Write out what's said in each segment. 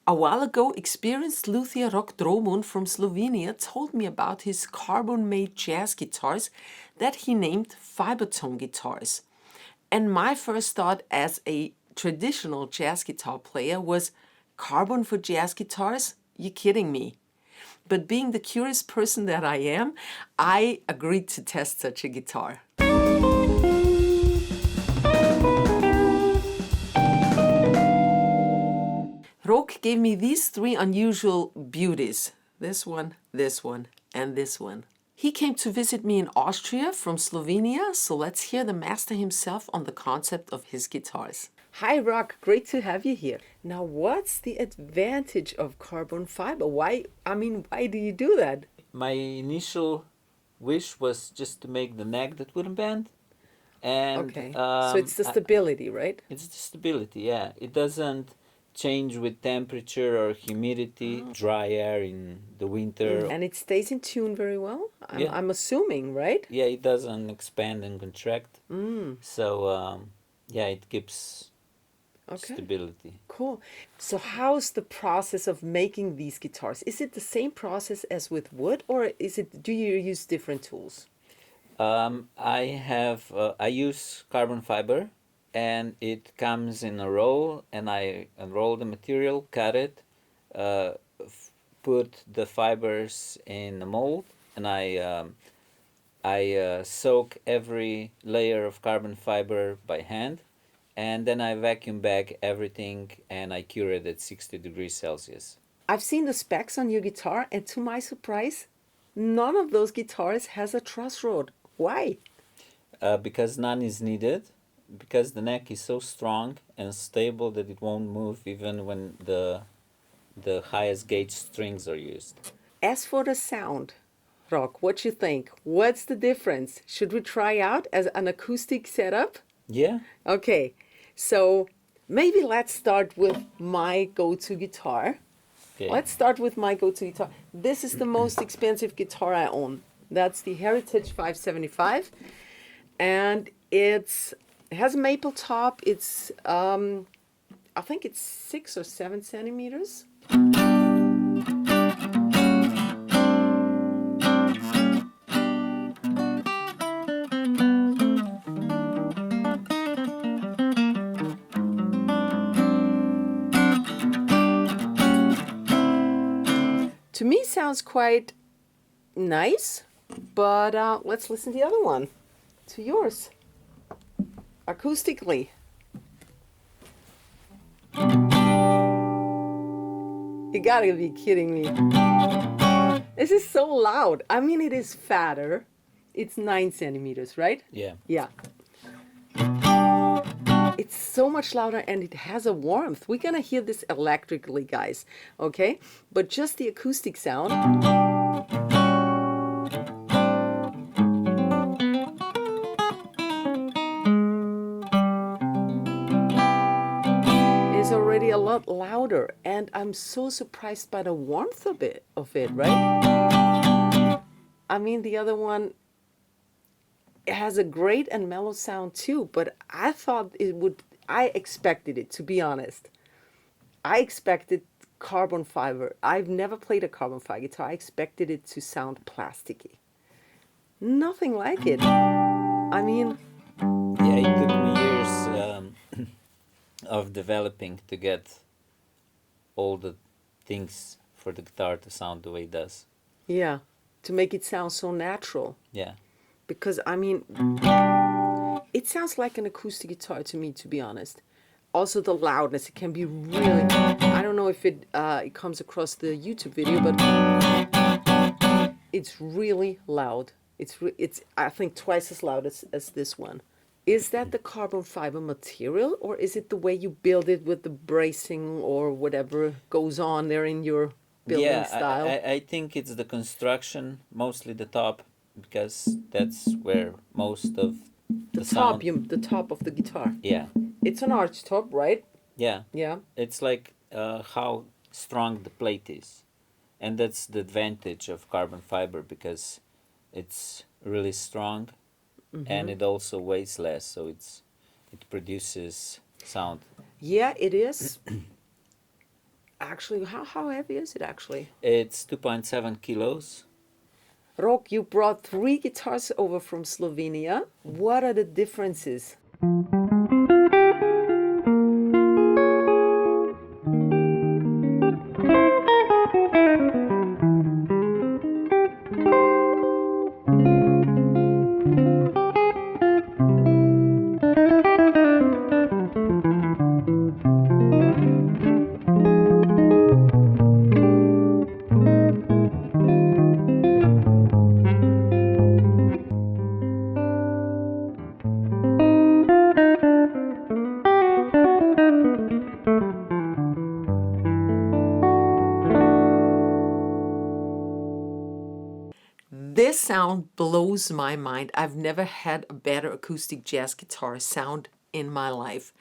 A while ago, experienced luthier Rok Drobun from Slovenia told me about his carbon-made jazz guitars that he named Fibertone Guitars. And my first thought as a traditional jazz guitar player was, carbon for jazz guitars? You kidding me? But being the curious person that I am, I agreed to test such a guitar. Rok gave me these three unusual beauties. This one, and this one. He came to visit me in Austria from Slovenia, so let's hear the master himself on the concept of his guitars. Hi Rok, great to have you here. Now what's the advantage of carbon fiber? Why do you do that? My initial wish was just to make the neck that wouldn't bend. And okay, so it's the stability, right? It's the stability, yeah. It doesn't change with temperature or humidity, dry air in the winter. And it stays in tune very well, Yeah. I'm assuming, right? Yeah, it doesn't expand and contract. So, yeah, it keeps stability. Cool. So how's the process of making these guitars? Is it the same process as with wood, or do you use different tools? I use carbon fiber, and it comes in a roll, and I roll the material, cut it, put the fibers in a mold, and I soak every layer of carbon fiber by hand, and then I vacuum bag everything, and I cure it at 60 degrees Celsius. I've seen the specs on your guitar, and to my surprise, none of those guitars has a truss rod. Why? Because none is needed. Because the neck is so strong and stable that it won't move even when the highest gauge strings are used. As for the sound, Rok, what you think? What's the difference? Should we try out as an acoustic setup? Yeah. Okay, so maybe let's start with my go-to guitar. Okay. Let's start with my go-to guitar. This is the most expensive guitar I own. That's the Heritage 575, and it has a maple top. It's, I think it's 6 or 7 centimeters. To me, sounds quite nice, but let's listen to the other one, to yours. Acoustically. You gotta be kidding me. This is so loud. I mean, it is fatter. It's 9 centimeters, right? Yeah. Yeah. It's so much louder, and it has a warmth. We're gonna hear this electrically, guys, okay? But just the acoustic sound. Already a lot louder, and I'm so surprised by the warmth of it, right? I mean, the other one, it has a great and mellow sound too, but I thought I expected it, to be honest. I expected carbon fiber. I've never played a carbon fiber guitar. I expected it to sound plasticky. Nothing like it. I mean... Yeah, it took me years of developing to get all the things for the guitar to sound the way it does. Yeah, to make it sound so natural. Yeah. Because, I mean, it sounds like an acoustic guitar to me, to be honest. Also, the loudness, it can be really... I don't know if it comes across the YouTube video, but it's really loud. It's I think twice as loud as this one. Is that the carbon fiber material, or is it the way you build it with the bracing or whatever goes on there in your building Yeah, style? I think it's the construction, mostly the top, because that's where most of the sound. The top of the guitar. Yeah, It's an arch top, right? yeah. Yeah. It's like how strong the plate is, and that's the advantage of carbon fiber because it's really strong, and it also weighs less, so it produces sound. Yeah, it is. Actually, how heavy is it actually? It's 2.7 kilos. Rok, you brought 3 guitars over from Slovenia. What are the differences? This sound blows my mind. I've never had a better acoustic jazz guitar sound in my life.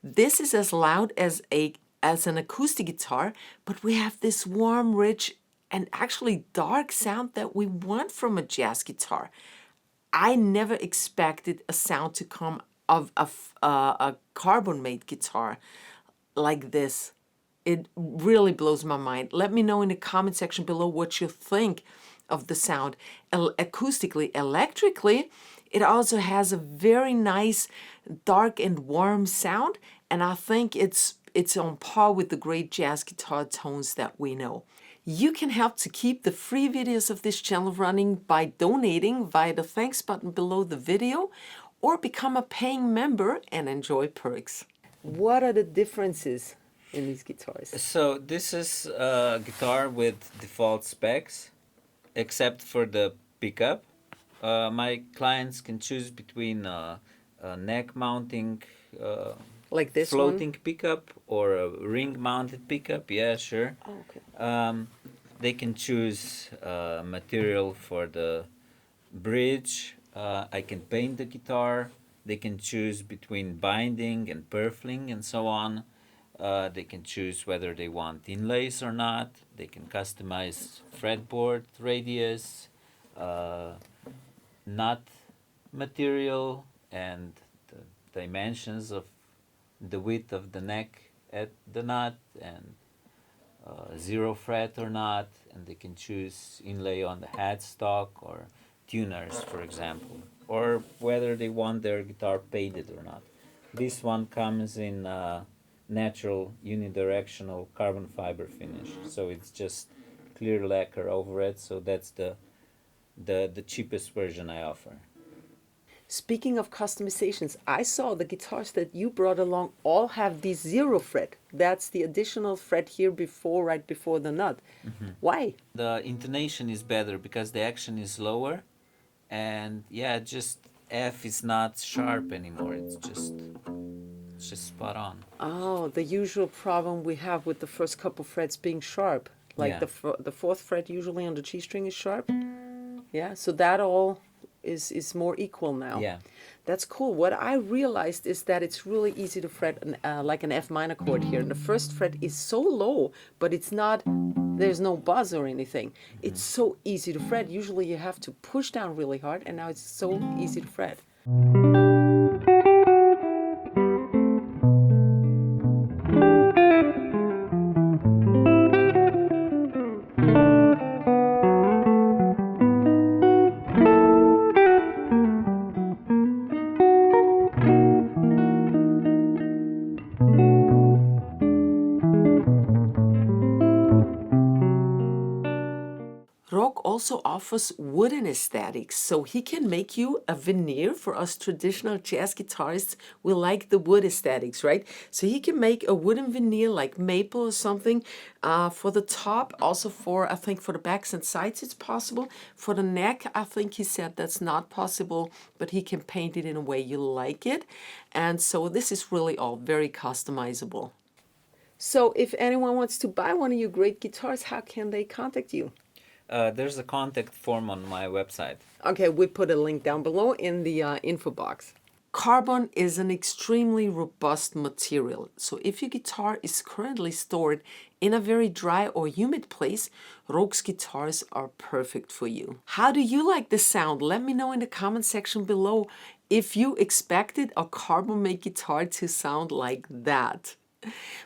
This is as loud as an acoustic guitar, but we have this warm, rich, and actually dark sound that we want from a jazz guitar. I never expected a sound to come of a carbon-made guitar like this. It really blows my mind. Let me know in the comment section below what you think of the sound. Acoustically, electrically, it also has a very nice dark and warm sound, and I think it's on par with the great jazz guitar tones that we know. You can help to keep the free videos of this channel running by donating via the thanks button below the video, or become a paying member and enjoy perks. What are the differences in these guitars? So this is a guitar with default specs, except for the pickup. My clients can choose between a neck mounting Like this floating pickup or a ring mounted pickup. Yeah, sure. one? Oh, okay. They can choose material for the bridge. I can paint the guitar. They can choose between binding and purfling and so on. They can choose whether they want inlays or not. They can customize fretboard radius, nut material, and the dimensions of the width of the neck at the nut, and 0 fret or not. And they can choose inlay on the headstock or tuners, for example, or whether they want their guitar painted or not. This one comes in natural unidirectional carbon fiber finish, so it's just clear lacquer over it, so that's the cheapest version I offer. Speaking of customizations, I saw the guitars that you brought along all have these 0 fret. That's the additional fret here before, right before the nut. Why? The intonation is better because the action is lower, and yeah, just F is not sharp anymore. It's just spot on. Oh, the usual problem we have with the first couple frets being sharp. Like Yeah. the 4th fret usually on the G string is sharp. Yeah, so that all is more equal now. Yeah. That's cool. What I realized is that it's really easy to fret like an F minor chord here. And the first fret is so low, but it's not, there's no buzz or anything. It's so easy to fret. Usually you have to push down really hard, and now it's so easy to fret. Rok also offers wooden aesthetics, so he can make you a veneer. For us traditional jazz guitarists, we like the wood aesthetics, right? So he can make a wooden veneer like maple or something for the top, also for, I think for the backs and sides it's possible. For the neck, I think he said that's not possible, but he can paint it in a way you like it. And so this is really all very customizable. So if anyone wants to buy one of your great guitars, how can they contact you? There's a contact form on my website. Okay, we put a link down below in the info box. Carbon is an extremely robust material, so if your guitar is currently stored in a very dry or humid place, Rok's guitars are perfect for you. How do you like the sound? Let me know in the comment section below if you expected a carbon-made guitar to sound like that.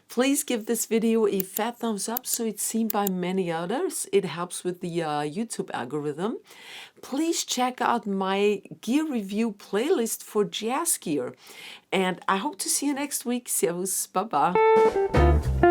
Please give this video a fat thumbs up so it's seen by many others. It helps with the YouTube algorithm. Please check out my gear review playlist for jazz gear. And I hope to see you next week. Servus, bye-bye.